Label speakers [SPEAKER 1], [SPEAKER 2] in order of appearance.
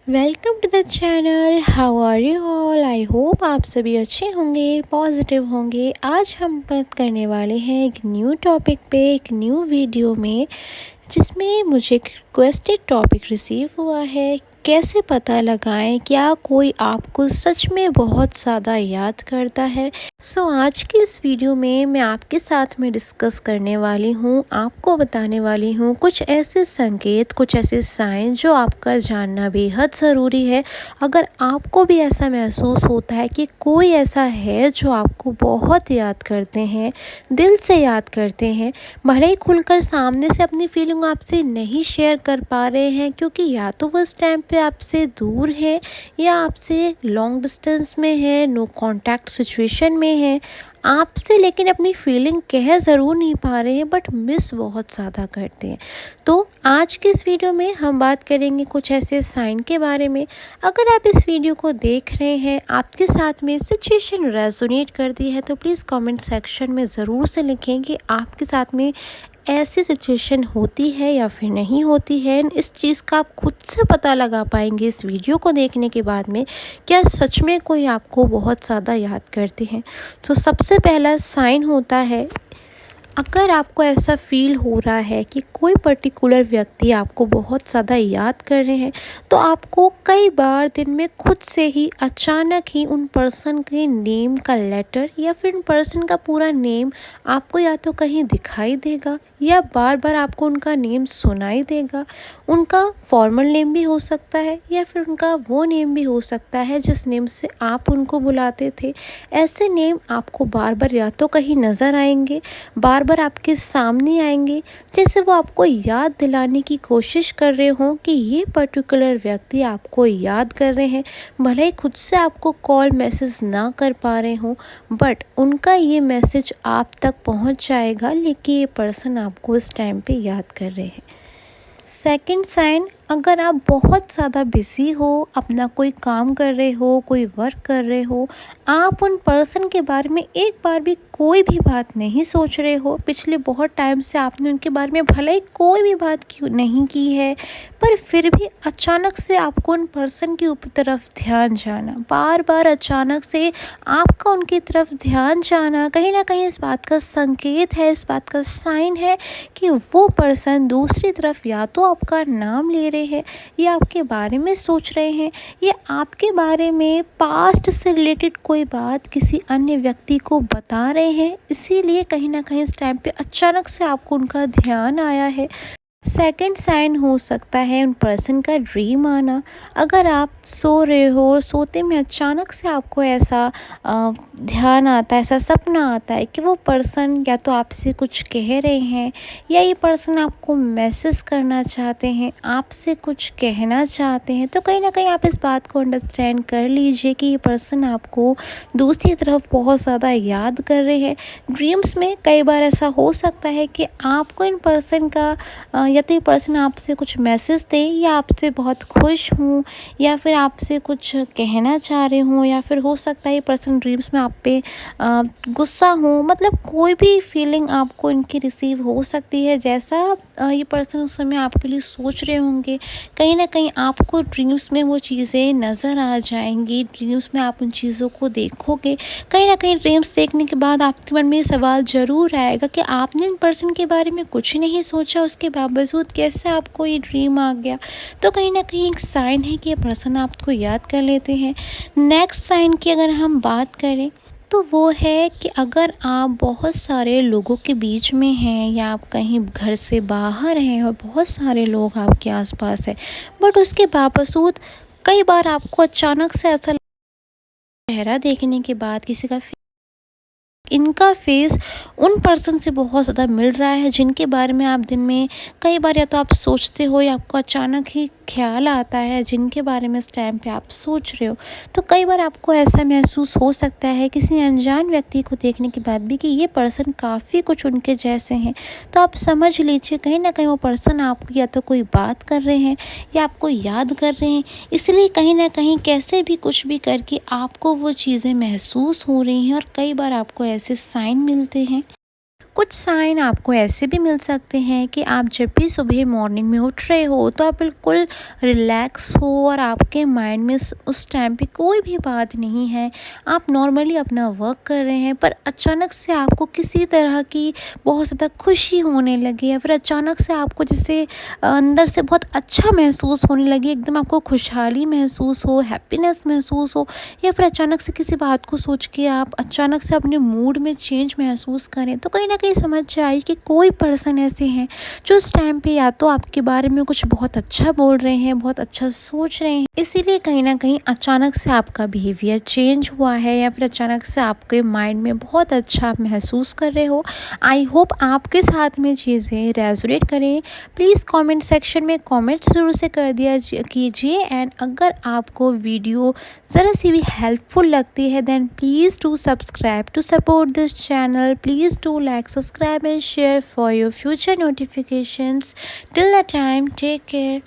[SPEAKER 1] Welcome to the channel. How are you all. I hope आप सभी अच्छे होंगे, पॉजिटिव होंगे। आज हम बात करने वाले हैं एक न्यू टॉपिक पे, एक न्यू वीडियो में, जिसमें मुझे एक रिक्वेस्टेड टॉपिक रिसीव हुआ है। कैसे पता लगाएं क्या कोई आपको सच में बहुत ज़्यादा याद करता है। आज की इस वीडियो में मैं आपके साथ में डिस्कस करने वाली हूँ, आपको बताने वाली हूँ कुछ ऐसे संकेत, कुछ ऐसे साइन जो आपका जानना बेहद ज़रूरी है। अगर आपको भी ऐसा महसूस होता है कि कोई ऐसा है जो आपको बहुत याद करते हैं, दिल से याद करते हैं, भले ही खुलकर सामने से अपनी फीलिंग आपसे नहीं शेयर कर पा रहे हैं, क्योंकि या तो वो इस टाइम पे आपसे दूर है या आपसे लॉन्ग डिस्टेंस में है, नो कांटेक्ट सिचुएशन में है आपसे, लेकिन अपनी फीलिंग कह ज़रूर नहीं पा रहे हैं, बट मिस बहुत ज़्यादा करते हैं। तो आज की इस वीडियो में हम बात करेंगे कुछ ऐसे साइन के बारे में। अगर आप इस वीडियो को देख रहे हैं, आपके साथ में सिचुएशन रेजोनेट करती है, तो प्लीज़ कमेंट सेक्शन में ज़रूर से लिखें कि आपके साथ में ऐसी सिचुएशन होती है या फिर नहीं होती है। इस चीज़ का आप खुद से पता लगा पाएंगे इस वीडियो को देखने के बाद में, क्या सच में कोई आपको बहुत ज़्यादा याद करते हैं। तो सबसे पहला साइन होता है, अगर आपको ऐसा फील हो रहा है कि कोई पर्टिकुलर व्यक्ति आपको बहुत ज़्यादा याद कर रहे हैं, तो आपको कई बार दिन में खुद से ही अचानक ही उन पर्सन के नेम का लेटर या फिर उन पर्सन का पूरा नेम आपको या तो कहीं दिखाई देगा या बार बार आपको उनका नेम सुनाई देगा। उनका फॉर्मल नेम भी हो सकता है या फिर उनका वो नेम भी हो सकता है जिस नेम से आप उनको बुलाते थे। ऐसे नेम आपको बार बार या तो कहीं नज़र आएंगे, बार बार आपके सामने आएंगे, जैसे वो आपको याद दिलाने की कोशिश कर रहे हों कि ये पर्टिकुलर व्यक्ति आपको याद कर रहे हैं। भले ही खुद से आपको कॉल मैसेज ना कर पा रहे हों, बट उनका ये मैसेज आप तक पहुंच जाएगा, लेकिन ये पर्सन आपको इस टाइम पे याद कर रहे हैं। सेकंड साइन, अगर आप बहुत ज़्यादा बिज़ी हो, अपना कोई काम कर रहे हो, कोई वर्क कर रहे हो, आप उन पर्सन के बारे में एक बार भी कोई भी बात नहीं सोच रहे हो, पिछले बहुत टाइम से आपने उनके बारे में भले ही कोई भी बात क्यों नहीं की है, पर फिर भी अचानक से आपको उन पर्सन की तरफ ध्यान जाना, बार बार अचानक से आपका उनकी तरफ ध्यान जाना, कहीं ना कहीं इस बात का संकेत है, इस बात का साइन है कि वो पर्सन दूसरी तरफ या तो आपका नाम ले रहे हैं या आपके बारे में सोच रहे हैं या आपके बारे में पास्ट से रिलेटेड कोई बात किसी अन्य व्यक्ति को बता रहे हैं। इसीलिए कहीं ना कहीं इस टाइम पे अचानक से आपको उनका ध्यान आया है। सेकंड साइन हो सकता है उन पर्सन का ड्रीम आना। अगर आप सो रहे हो और सोते में अचानक से आपको ऐसा ध्यान आता है, ऐसा सपना आता है कि वो पर्सन या तो आपसे कुछ कह रहे हैं या ये पर्सन आपको मैसेज करना चाहते हैं, आपसे कुछ कहना चाहते हैं, तो कहीं ना कहीं आप इस बात को अंडरस्टैंड कर लीजिए कि ये पर्सन आपको दूसरी तरफ बहुत ज़्यादा याद कर रहे हैं। ड्रीम्स में कई बार ऐसा हो सकता है कि आपको इन पर्सन का या तो ये पर्सन आपसे कुछ मैसेज दे या आपसे बहुत खुश हूँ या फिर आपसे कुछ कहना चाह रहे हूँ, या फिर हो सकता है ये पर्सन ड्रीम्स में आप पे गुस्सा हो। मतलब कोई भी फीलिंग आपको इनकी रिसीव हो सकती है, जैसा ये पर्सन उस समय आपके लिए सोच रहे होंगे, कहीं ना कहीं आपको ड्रीम्स में वो चीज़ें नज़र आ जाएंगी, ड्रीम्स में आप उन चीज़ों को देखोगे। कहीं ना कहीं ड्रीम्स देखने के बाद आपके मन में ये सवाल ज़रूर आएगा कि आपने इन पर्सन के बारे में कुछ नहीं सोचा, उसके बावजूद कैसे आपको ये ड्रीम आ गया। तो कहीं ना कहीं एक साइन है कि ये पर्सन आपको याद कर लेते हैं। नेक्स्ट साइन की अगर हम बात करें, तो वो है कि अगर आप बहुत सारे लोगों के बीच में हैं या आप कहीं घर से बाहर हैं और बहुत सारे लोग आपके आसपास हैं, बट उसके बावजूद कई बार आपको अचानक से ऐसा चेहरा देखने के बाद किसी का इनका फेस उन पर्सन से बहुत ज़्यादा मिल रहा है जिनके बारे में आप दिन में कई बार या तो आप सोचते हो या आपको अचानक ही ख्याल आता है, जिनके बारे में इस टाइम पे आप सोच रहे हो। तो कई बार आपको ऐसा महसूस हो सकता है किसी अनजान व्यक्ति को देखने के बाद भी कि ये पर्सन काफ़ी कुछ उनके जैसे हैं। तो आप समझ लीजिए कहीं ना कहीं वो पर्सन आपको या तो कोई बात कर रहे हैं या आपको याद कर रहे हैं, इसलिए कहीं ना कहीं कैसे भी कुछ भी करके आपको वो चीज़ें महसूस हो रही हैं और कई बार आपको ऐसे साइन मिलते हैं। कुछ साइन आपको ऐसे भी मिल सकते हैं कि आप जब भी सुबह मॉर्निंग में उठ रहे हो तो आप बिल्कुल रिलैक्स हो और आपके माइंड में उस टाइम पे कोई भी बात नहीं है। आप नॉर्मली अपना वर्क कर रहे हैं, पर अचानक से आपको किसी तरह की बहुत ज़्यादा खुशी होने लगी या फिर अचानक से आपको जैसे अंदर से बहुत अच्छा महसूस होने लगी, एकदम आपको खुशहाली महसूस हो, हैप्पीनेस महसूस हो, या फिर अचानक से किसी बात को सोच के आप अचानक से अपने मूड में चेंज महसूस करें, तो कहीं न कहीं समझ जाइए कि कोई पर्सन ऐसे हैं जो उस टाइम पे या तो आपके बारे में कुछ बहुत अच्छा बोल रहे हैं, बहुत अच्छा सोच रहे हैं, इसीलिए कहीं न कहीं अचानक से आपका बिहेवियर चेंज हुआ है या फिर अचानक से आपके माइंड में बहुत अच्छा आप महसूस कर रहे हो। आई होप आपके साथ में चीज़ें रेजोनेट करें। प्लीज़ कमेंट सेक्शन में कमेंट ज़रूर से कर दिया कीजिए, एंड अगर आपको वीडियो ज़रा सी भी हेल्पफुल लगती है then please do subscribe to support this channel. Please do like, subscribe and share for your future notifications. Till the time, take care.